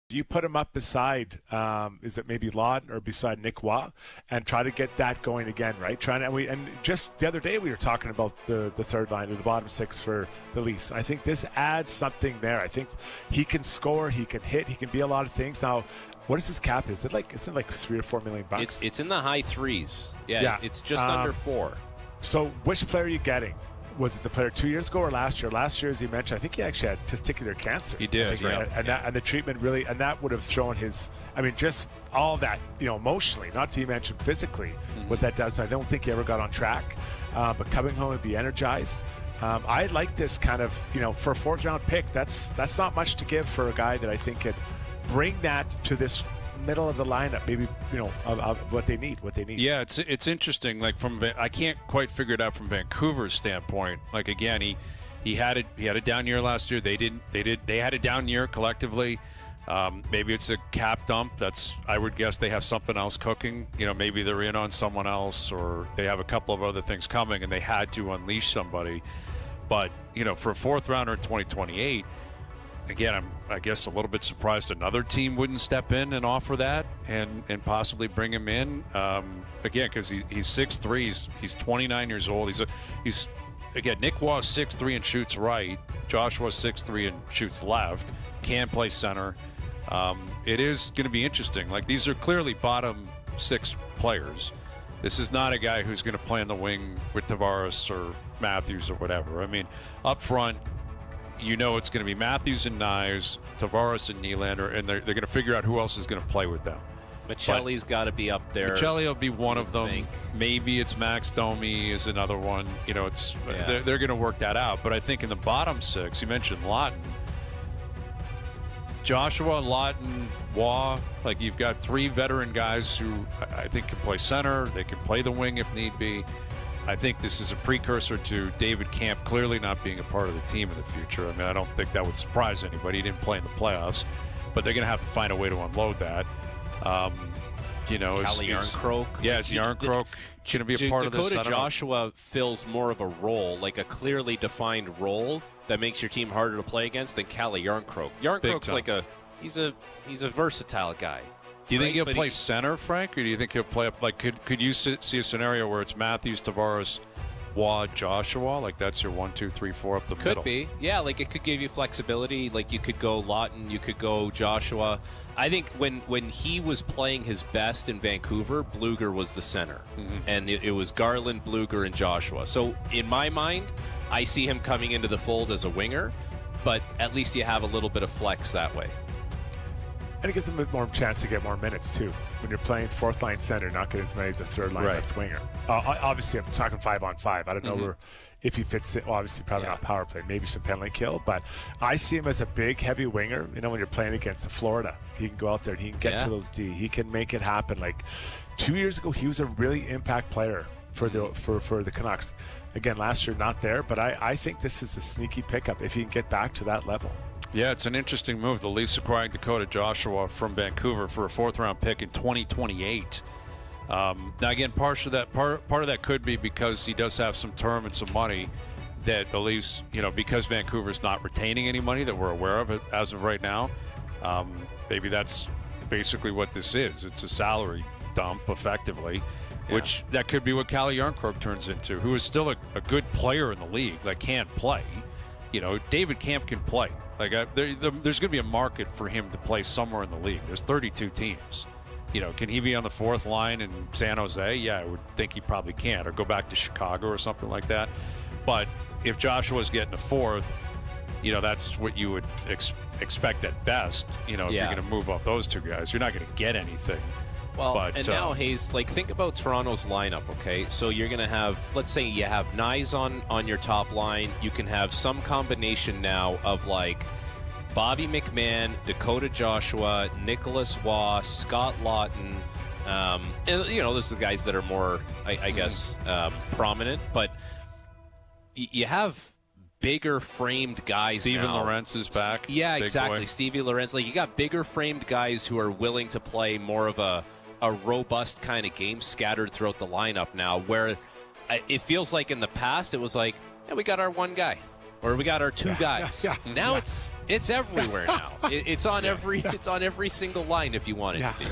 Do you put him up beside, is it maybe Lawton or beside Nick Waugh, and try to get that going again, right? And just the other day we were talking about the third line or the bottom six for the Leafs. I think this adds something there. I think he can score, he can hit, he can be a lot of things. Now, what is his cap? Isn't it like $3 or $4 million? It's in the high threes. Yeah. It's just under 4. So which player are you getting? Was it the player 2 years ago or last year? Last year, as you mentioned, I think he actually had testicular cancer. He did, and the treatment really, and that would have thrown his. I mean, just all that, emotionally, not to mention physically, what that does. I don't think he ever got on track, but coming home and be energized. I like this kind of, for a fourth round pick. That's not much to give for a guy that I think could bring that to this middle of the lineup, maybe of what they need. Yeah, it's interesting. Like I can't quite figure it out from Vancouver's standpoint. Like again, he had a down year last year. They had a down year collectively. Maybe it's a cap dump. I would guess they have something else cooking. Maybe they're in on someone else, or they have a couple of other things coming, and they had to unleash somebody. But for a fourth rounder in 2028. Again, I guess a little bit surprised another team wouldn't step in and offer that and possibly bring him in. Again, because he's 6'3", he's 29 years old. He's Nick Waugh's 6'3" and shoots right. Joshua's 6'3" and shoots left. Can play center. It is going to be interesting. Like, these are clearly bottom 6 players. This is not a guy who's going to play on the wing with Tavares or Matthews or whatever. I mean, up front, it's going to be Matthews and Knives, Tavares and Nylander, and they're going to figure out who else is going to play with them. Michelli's got to be up there. Michelli will be one of them. Maybe it's Max Domi is another one. They're going to work that out. But I think in the bottom 6, you mentioned Lawton. Joshua, Lawton, Waugh, like you've got 3 veteran guys who I think can play center. They can play the wing if need be. I think this is a precursor to David Kampf clearly not being a part of the team in the future. I mean, I don't think that would surprise anybody. He didn't play in the playoffs, but they're going to have to find a way to unload that. Calle Yarncroke. Yeah, is Yarncroke going to be a part of this? Dakota Joshua fills more of a role, like a clearly defined role that makes your team harder to play against than Calle Yarncroke. Yarncroke's like he's a versatile guy. Do you think he'll play center, Frank, or do you think he'll play up? Like, could you see a scenario where it's Matthews, Tavares, Waugh, Joshua? Like, that's your 1, 2, 3, 4 up the middle. Could be, yeah. Like, it could give you flexibility. Like, you could go Lawton, you could go Joshua. I think when he was playing his best in Vancouver, Bluger was the center, and it was Garland, Bluger, and Joshua. So in my mind, I see him coming into the fold as a winger, but at least you have a little bit of flex that way. And it gives them a bit more chance to get more minutes, too. When you're playing fourth line center, not getting as many as a third line left winger. Obviously, I'm talking 5-on-5. I don't know if he fits it. Well, obviously, probably not power play. Maybe some penalty kill. But I see him as a big, heavy winger. When you're playing against the Florida, he can go out there and he can get to those D. He can make it happen. Like 2 years ago, he was a really impact player for the Canucks. Again, last year, not there. But I think this is a sneaky pickup if he can get back to that level. Yeah, it's an interesting move. The Leafs acquiring Dakota Joshua from Vancouver for a fourth-round pick in 2028. Now, again, part of that could be because he does have some term and some money that the Leafs, because Vancouver's not retaining any money that we're aware of as of right now. Maybe that's basically what this is. It's a salary dump, effectively, which that could be what Calle Yarncroke turns into, who is still a good player in the league, like can't play. David Kampf can play. Like there's going to be a market for him to play somewhere in the league. There's 32 teams. Can he be on the fourth line in San Jose? Yeah, I would think he probably can, or go back to Chicago or something like that. But if Joshua's getting a fourth, that's what you would expect at best. If you're going to move off those two guys, you're not going to get anything. Well, now, Hayes, think about Toronto's lineup, okay? So you're going to have, let's say you have Nyes on your top line. You can have some combination now of, Bobby McMahon, Dakota Joshua, Nicholas Waugh, Scott Lawton. And, those are the guys that are more, I guess, prominent. But you have bigger framed guys Steven now. Lorentz is back. Yeah, exactly. Stevie Lorentz. You got bigger framed guys who are willing to play more of a robust kind of game scattered throughout the lineup now, where it feels like in the past it was we got our one guy. or we got our 2 guys. Now it's everywhere now. It's on every single line if you want it to be.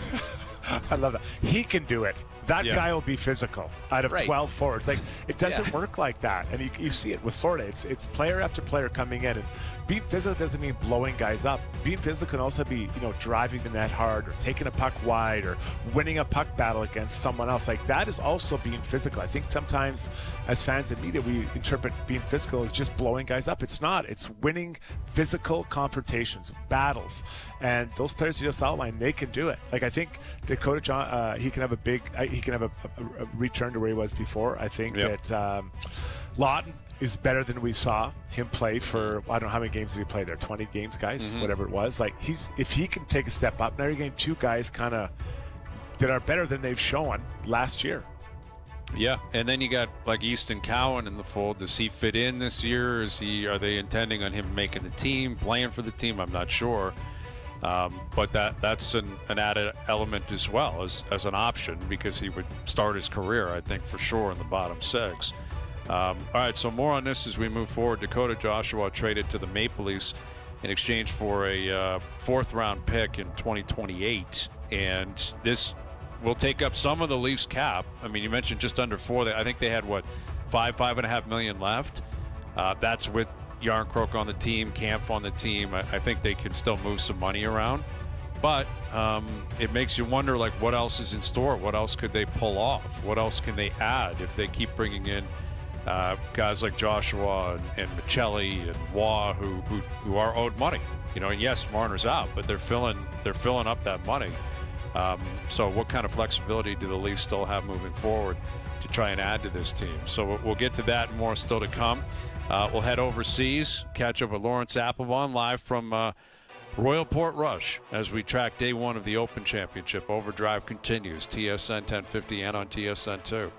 I love that. He can do it. That guy will be physical out of 12 forwards. Like, it doesn't work like that. And you see it with Florida. It's player after player coming in. And being physical doesn't mean blowing guys up. Being physical can also be, driving the net hard or taking a puck wide or winning a puck battle against someone else. Like, that is also being physical. I think sometimes as fans and media, we interpret being physical as just blowing guys up. It's not. It's winning physical confrontations, battles. And those players you just outlined, they can do it. Like, I think Dakota John, he can have he can have a return to where he was before. I think that Lawton is better than we saw him play for, I don't know how many games did he play there, 20 games, guys, whatever it was. Like, if he can take a step up, now you're getting 2 guys kind of that are better than they've shown last year. Yeah, and then you got like Easton Cowan in the fold. Does he fit in this year? Are they intending on him making the team, playing for the team? I'm not sure. But that's an added element as well as an option, because he would start his career, I think, for sure in the bottom 6. All right, so more on this as we move forward. Dakota Joshua traded to the Maple Leafs in exchange for a 4th-round pick in 2028, and this will take up some of the Leafs cap. I mean, you mentioned just under 4. I think they had, $5.5 million left. That's with Yarncroke on the team, Kampf on the team. I think they can still move some money around. But it makes you wonder, like, what else is in store? What else could they pull off? What else can they add if they keep bringing in guys like Joshua and Michelli and Waugh who are owed money? And yes, Marner's out, but they're filling up that money. So what kind of flexibility do the Leafs still have moving forward to try and add to this team? So we'll get to that and more still to come. We'll head overseas, catch up with Lawrence Applebaum live from Royal Port Rush as we track day 1 of the Open Championship. Overdrive continues, TSN 1050 and on TSN 2.